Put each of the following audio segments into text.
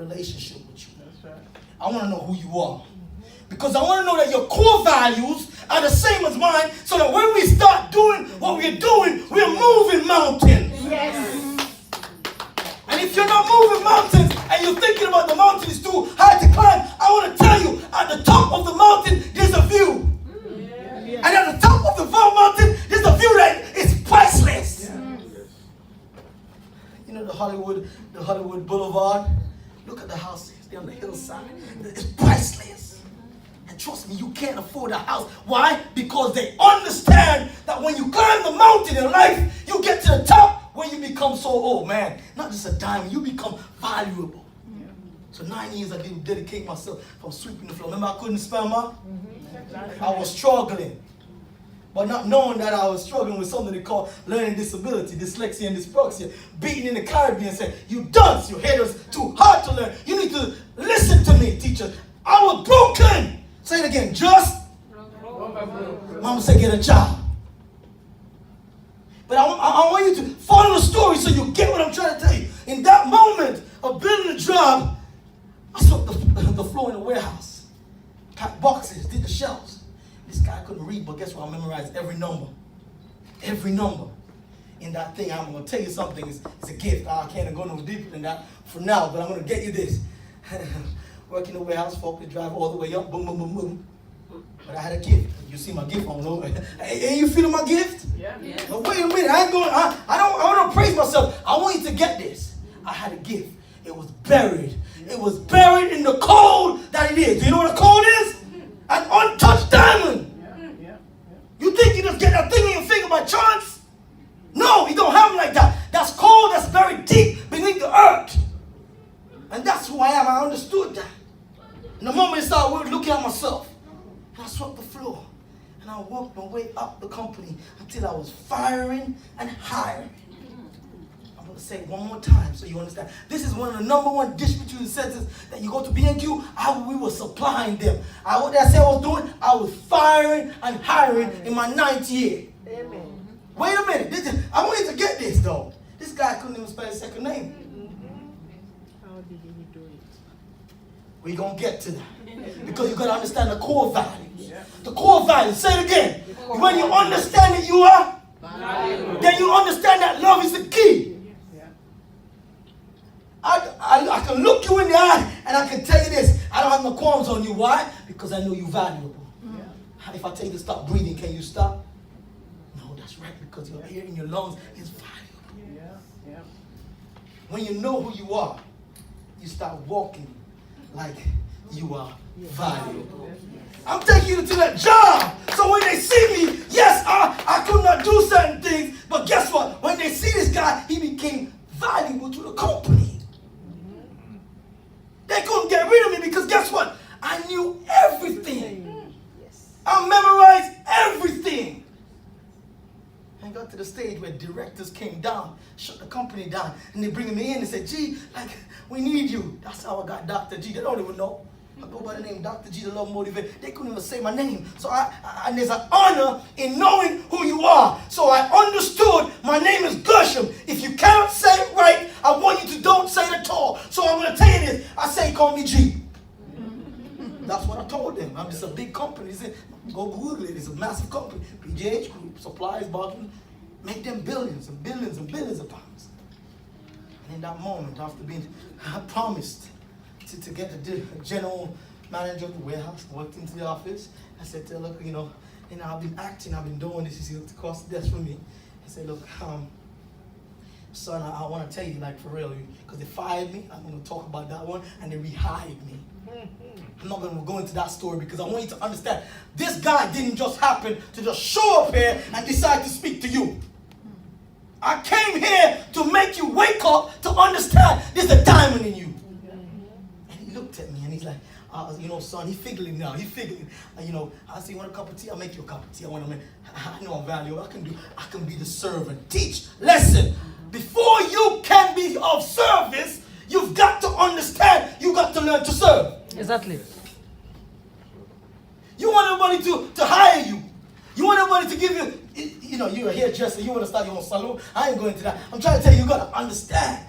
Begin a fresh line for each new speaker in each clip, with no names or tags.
relationship with you.
That's right.
I want to know who you are. Because I want to know that your core values are the same as mine, so that when we start doing what we're doing, we're moving mountains.
Yes.
And if you're not moving mountains and you're thinking about the mountain is too high to climb, I want to tell you, at the top of the mountain, there's a view. And at the top of the mountain, there's a view that is priceless. You know the Hollywood Boulevard? Look at the houses. They're on the hillside. It's priceless. And trust me, you can't afford a house. Why? Because they understand that when you climb the mountain in life, you get to the top where you become so old, man. Not just a diamond, you become valuable. Yeah. So 9 years I didn't dedicate myself from sweeping the floor. Remember I couldn't spell my? I was struggling. But not knowing that I was struggling with something they call learning disability, dyslexia and dyspraxia, beating in the Caribbean, saying, you dunce, your head is too hard to learn. You need to listen to me, teacher. I was broken. Say it again, just. Mama said, get a job. But I want you to follow the story so you get what I'm trying to tell you. In that moment of building a job, I swept the floor in the warehouse, packed boxes, did the shelves. This guy couldn't read, but guess what? I memorized every number. Every number in that thing. I'm going to tell you something. It's a gift. I can't go no deeper than that for now, but I'm going to get you this. Work in the warehouse, forklift drive all the way up, boom, boom, boom, boom. But I had a gift. You see my gift on low. Hey, you feeling my gift?
Yeah.
No, wait a minute. I don't praise myself. I want you to get this. I had a gift. It was buried. It was buried in the coal that it is. Do you know what a coal is? An untouched diamond. Yeah. You think you just get that thing in your finger by chance? No, it don't happen like that. That's coal that's buried deep beneath the earth. And that's who I am. I understood that. And the moment I started looking at myself, I swept the floor. And I walked my way up the company until I was firing and hiring. I'm going to say it one more time so you understand. This is one of the #1 distribution centers that you go to B&Q. We were supplying them. What did I say I was doing? I was firing and hiring in my 9th year. Amen. Wait a minute. I want you to get this, though. This guy couldn't even spell his second name.
How did he do it?
We're going to get to that. Because you got to understand the core values. Yeah. The core values. Say it again. When you understand that you are, then you understand that love is the key. I can look you in the eye and I can tell you this. I don't have no qualms on you. Why? Because I know you're valuable. Yeah. If I tell you to stop breathing, can you stop? No, that's right. Because your air in your lungs is valuable. Yeah. When you know who you are, you start walking like you are valuable. I'm taking you to that job. So when they see me, yes, I could not do certain things. But guess what? When they see this guy, he became valuable to the company. They couldn't get rid of me because guess what? I knew everything. I memorized everything. And got to the stage where directors came down, shut the company down, and they bring me in and said, G, we need you. That's how I got Dr. G. They don't even know. I go by the name Dr. G, the Love Motivate. They couldn't even say my name. So and there's an honor in knowing who you are. So I understood my name is Gershom. If you cannot say it right, I want you to don't say it at all. So I'm going to tell you this. I say call me G. That's what I told them. I'm just a big company. They said, go Google it. It's a massive company. PJH Group, supplies, bottling, make them billions and billions and billions of pounds. And in that moment, after being promised to get the general manager of the warehouse, walked into the office. I said to her, look, I've been acting, I've been doing this. He looked across the desk from me. I said, look, son, I want to tell you, for real, because they fired me. I'm going to talk about that one, and they rehired me. I'm not going to go into that story because I want you to understand, this guy didn't just happen to just show up here and decide to speak to you. I came here to make you wake up to understand there's a diamond in you. He looked at me and he's like, son, he's figuring now. He's figuring. I say, you want a cup of tea? I'll make you a cup of tea. I know I'm valuable. I can be the servant. Teach. Listen. Before you can be of service, you've got to understand. You got to learn to serve.
Exactly.
You want everybody to hire you. You want everybody to give you, you're a hairdresser. You want to start your own salon. I ain't going into that. I'm trying to tell you, you got to understand.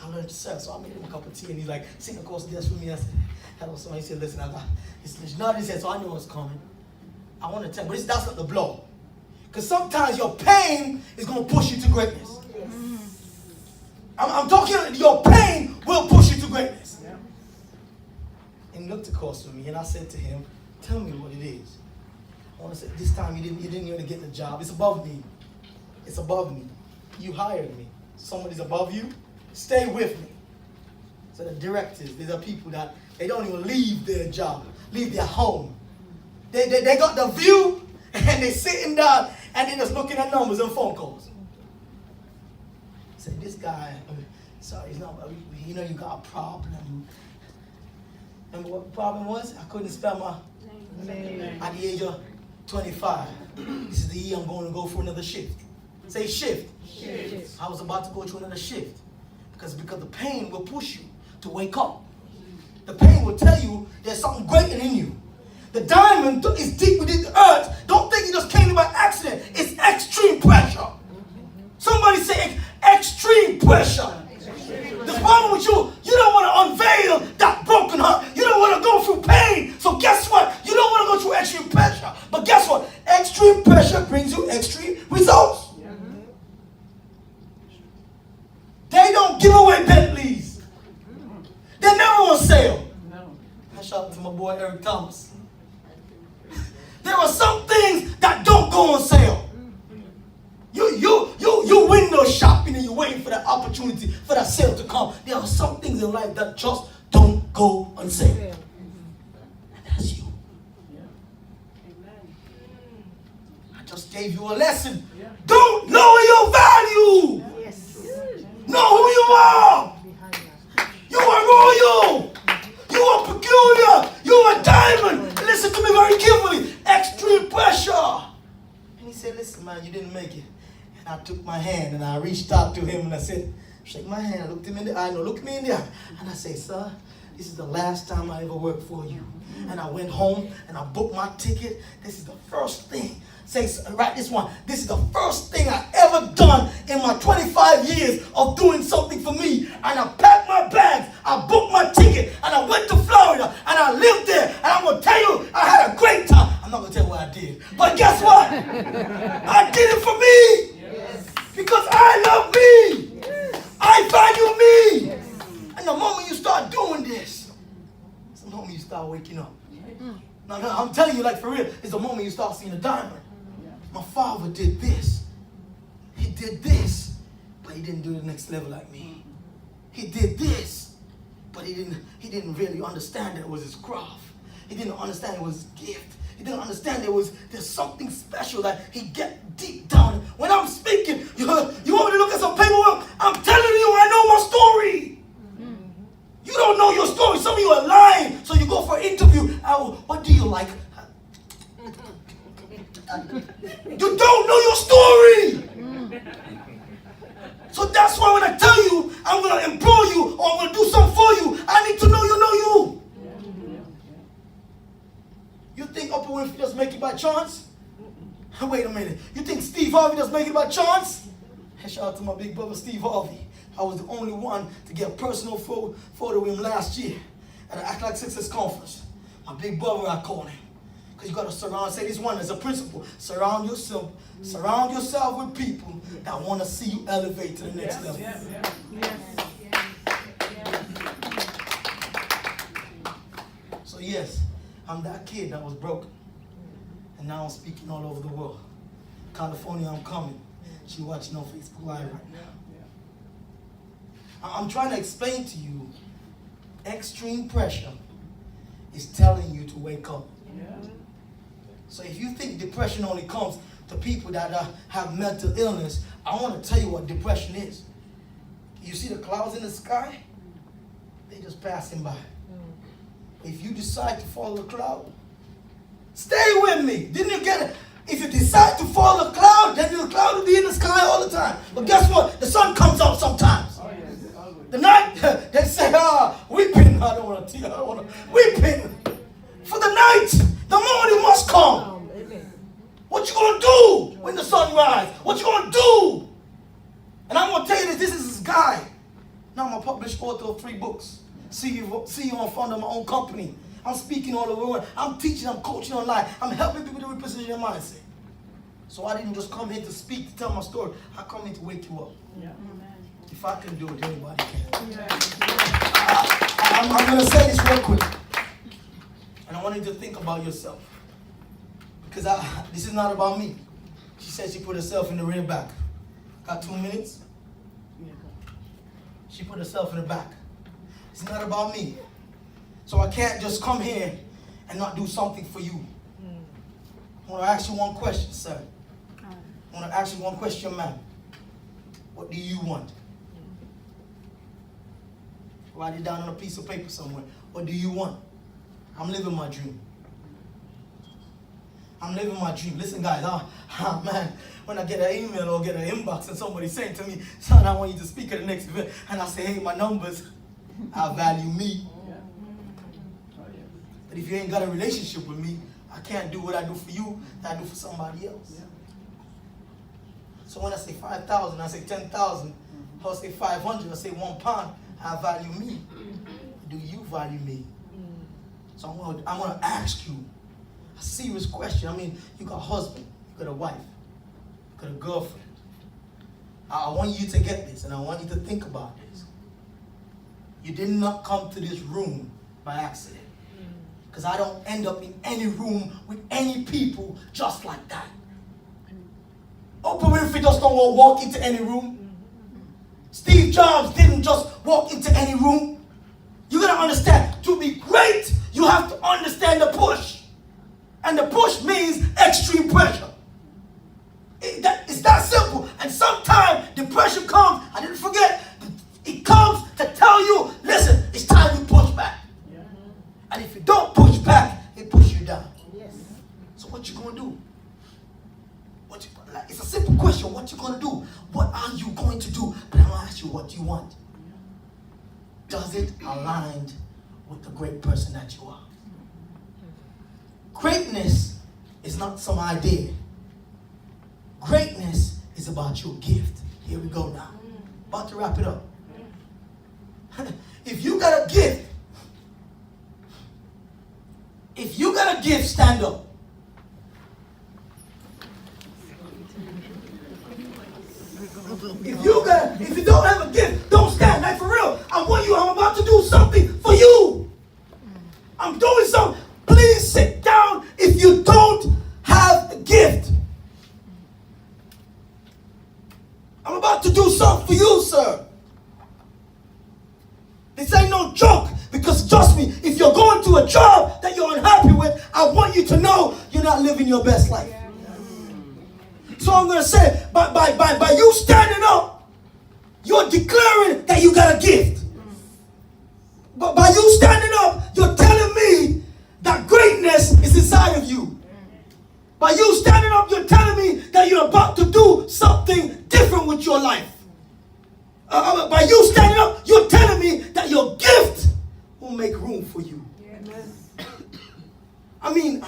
I learn to serve. So I made him a cup of tea, and he's like sitting across the desk with me. I said, hello, so he said, listen, he's nodding his head, so I knew it was coming. I want to tell you, but that's not the blow. Because sometimes your pain is going to push you to greatness. I'm talking, your pain will push you to greatness. Yeah. And he looked across from me, and I said to him, tell me what it is. I want to say, this time you didn't even get the job. It's above me. It's above me. You hired me. Somebody's above you. Stay with me. So the directors, these are people that they don't even leave their job, leave their home. They got the view, and they're sitting down, and they're just looking at numbers and phone calls. Say, this guy, sorry, he's not, you know you got a problem. Remember what the problem was? I couldn't spell my name at the age of 25. This is the year I'm going to go for another shift. Say shift. Shift. I was about to go to another shift. Because the pain will push you to wake up. The pain will tell you there's something greater in you. The diamond is deep within the earth. Don't think it just came in by accident. It's extreme pressure. Somebody say extreme pressure. The problem with you, you don't want to unveil that broken heart. You don't want to go through pain. So guess what? You don't want to go through extreme pressure. But guess what? Extreme pressure brings you extreme results. They don't give away Bentleys. They're never on sale. I shout out to my boy Eric Thomas. There are some things that don't go on sale. You window shopping and you're waiting for that opportunity, for that sale to come. There are some things in life that just don't go on sale. And that's you. I just gave you a lesson. Don't lower your value. Know who you are. You are royal. You are peculiar. You are diamond. Listen to me very carefully. Extreme pressure. And he said, listen, man, you didn't make it. And I took my hand and I reached out to him and I said, shake my hand. I looked him in the eye. No, look me in the eye. And I said, sir, this is the last time I ever worked for you. And I went home and I booked my ticket. This is the first thing. Say, write this one. This is the first thing I ever done in my 25 years of doing something for me. And I packed my bags, I booked my ticket, and I went to Florida, and I lived there. And I'm going to tell you, I had a great time. I'm not going to tell you what I did. But guess what? I did it for me. Yes. Because I love me. Yes. I value me. Yes. And the moment you start doing this, it's the moment you start waking up. No, I'm telling you, like for real, it's the moment you start seeing a diamond. My father did this. He did this, but he didn't do the next level like me. He did this, but he didn't really understand that it was his craft. He didn't understand it was his gift. He didn't understand there's something special that he get deep down. When I'm speaking, you want me to look at some paperwork? I'm telling you, I know my story. You don't know your story. Some of you are lying, so you go for an interview. What do you like? You don't know your story. So that's why when I tell you I'm going to employ you or I'm going to do something for you, I need to know you. You think Oprah Winfrey just make it by chance? Wait a minute. You think Steve Harvey just make it by chance? Shout out to my big brother Steve Harvey. I was the only one to get a personal photo with him last year at an Act Like Success conference. My big brother, I call him. You got to surround, say this one as a principle. Surround yourself with people that want to see you elevate to the next level. So yes, I'm that kid that was broken. And now I'm speaking all over the world. California, I'm coming. She watching on Facebook Live right now. I'm trying to explain to you, extreme pressure is telling you to wake up. So if you think depression only comes to people that have mental illness, I want to tell you what depression is. You see the clouds in the sky? They're just passing by. If you decide to follow the cloud, stay with me. Didn't you get it? If you decide to follow the cloud, then the cloud will be in the sky all the time. But guess what? The sun comes out sometimes. The night, they say, weeping. I don't want to tell you. I don't want to. Weeping. For the night, the morning must come. What you going to do when the sun rises? What you going to do? And I'm going to tell you this is this guy. Now my a published author of 3 books. CEO and founder of my own company. I'm speaking all over the world. I'm teaching, I'm coaching online. I'm helping people to reposition their mindset. So I didn't just come here to speak, to tell my story. I come here to wake you up.
Yeah.
If I can do it, anybody can.
Yeah.
I'm going to say this real quick. And I want you to think about yourself. Because this is not about me. She said she put herself in the rear back. Got 2 minutes? She put herself in the back. It's not about me. So I can't just come here and not do something for you. I want to ask you one question, sir. I want to ask you one question, ma'am. What do you want? Write it down on a piece of paper somewhere. What do you want? I'm living my dream. I'm living my dream. Listen, guys, man, when I get an email or get an inbox and somebody saying to me, son, I want you to speak at the next event, and I say, hey, my numbers, I value me. But if you ain't got a relationship with me, I can't do what I do for you that I do for somebody else. So when I say 5,000, I say 10,000, I say 500, I say £1, I value me. Do you value me? So I'm gonna ask you a serious question. I mean, you got a husband, you got a wife, you got a girlfriend. I want you to get this, and I want you to think about this. You did not come to this room by accident. Because I don't end up in any room with any people just like that. Oprah Winfrey just don't walk into any room. Steve Jobs didn't just walk into any room. You gotta understand, to be great, you have to understand the push. And the push means extreme pressure. It's that simple. And sometimes the pressure comes, I didn't forget, it comes to tell you, listen, it's time you push back. And if you don't push back, it pushes you down. Yes. So what you gonna do? It's a simple question. What you gonna do? What are you going to do? But I'm gonna ask you, what do you want? Does it align with the great person that you are? Greatness is not some idea. Greatness is about your gift. Here we go now. About to wrap it up. If you got a gift, stand up. If you don't have a gift, don't stand. Like for real, I'm about to do something for you. I'm doing something. Please sit down if you don't have a gift. I'm about to do something for you, sir. This ain't no joke, because trust me, if you're going to a job that you're unhappy with, I want you to know you're not living your best life. So I'm going to say, by you standing up, you're declaring that you got a gift. But by you standing up, you're telling me that greatness is inside of you. By you standing up, you're telling me that you're about to do something different with your life. By you standing up, you're telling me that your gift will make room for you. I mean,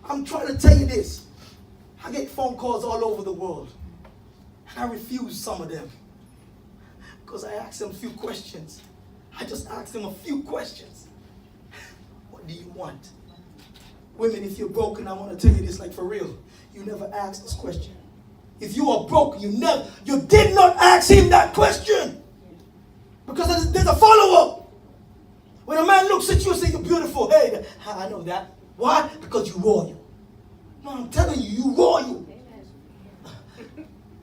I'm trying to tell you this. I get phone calls all over the world, and I refuse some of them because I ask them a few questions. I just ask them a few questions. What do you want? Women, if you're broken, I want to tell you this, like for real. You never ask this question. If you are broken, you did not ask him that question. Because there's a follow-up. When a man looks at you and says, you're beautiful, hey, I know that. Why? Because you're royal. No, I'm telling you, you're royal.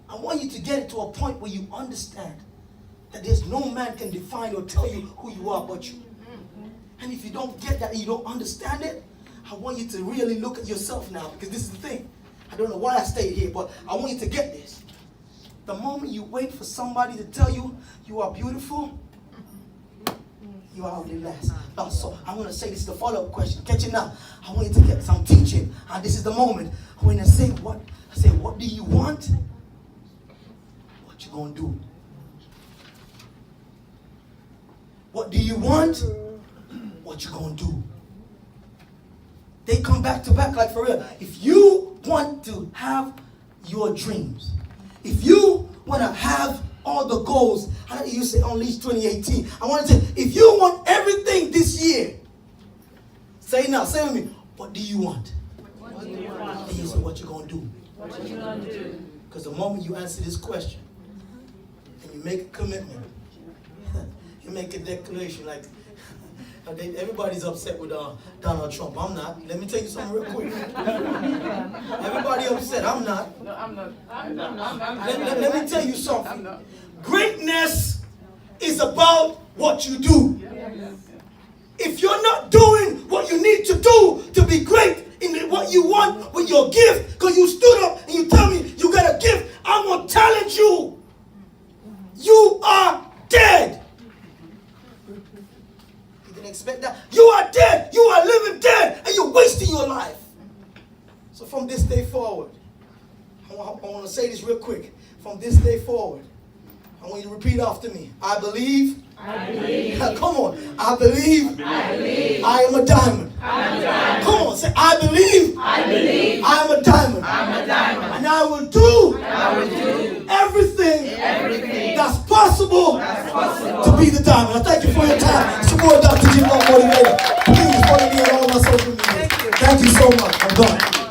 I want you to get it to a point where you understand that there's no man can define or tell you who you are but you. And if you don't get that and you don't understand it, I want you to really look at yourself now, because this is the thing. I don't know why I stayed here, but I want you to get this. The moment you wait for somebody to tell you you are beautiful, you are already less. No, so I'm going to say this is the follow-up question. Catch it now. I want you to get some teaching. And this is the moment when I say, what do you want? What you going to do? What do you want? What you going to do? They come back to back, like for real. If you want to have your dreams, if you want to have all the goals. How do you say Unleash 2018? I want to say, if you want everything this year, say now, say with me, what do you want?
What do you want?
And you say, what you going to do?
What you gonna do?
Because the moment you answer this question, and you make a commitment, you make a declaration like, everybody's upset with Donald Trump. I'm not. Let me tell you something real quick. Everybody upset. I'm not.
No, I'm not.
Let me tell you something. Greatness is about what you do. If you're not doing what you need to do to be great in what you want with your gift, because you stood up and you tell me you got a gift, I'm going to challenge you. You are dead. You didn't expect that? You are dead. You are living dead, and you're wasting your life. So from this day forward, I want to say this real quick. From this day forward, I want you to repeat after me. I believe.
I believe.
Come on. I believe.
I believe.
I am a diamond.
I'm a diamond.
Come on. Say, I believe.
I believe.
I am a diamond.
I'm a diamond.
And I will do.
I will do
Everything that's possible
possible
to be the diamond. I thank you for your time. Support Dr. Jim Motivator. Please follow me on all my social media. Thank you so much. I'm done.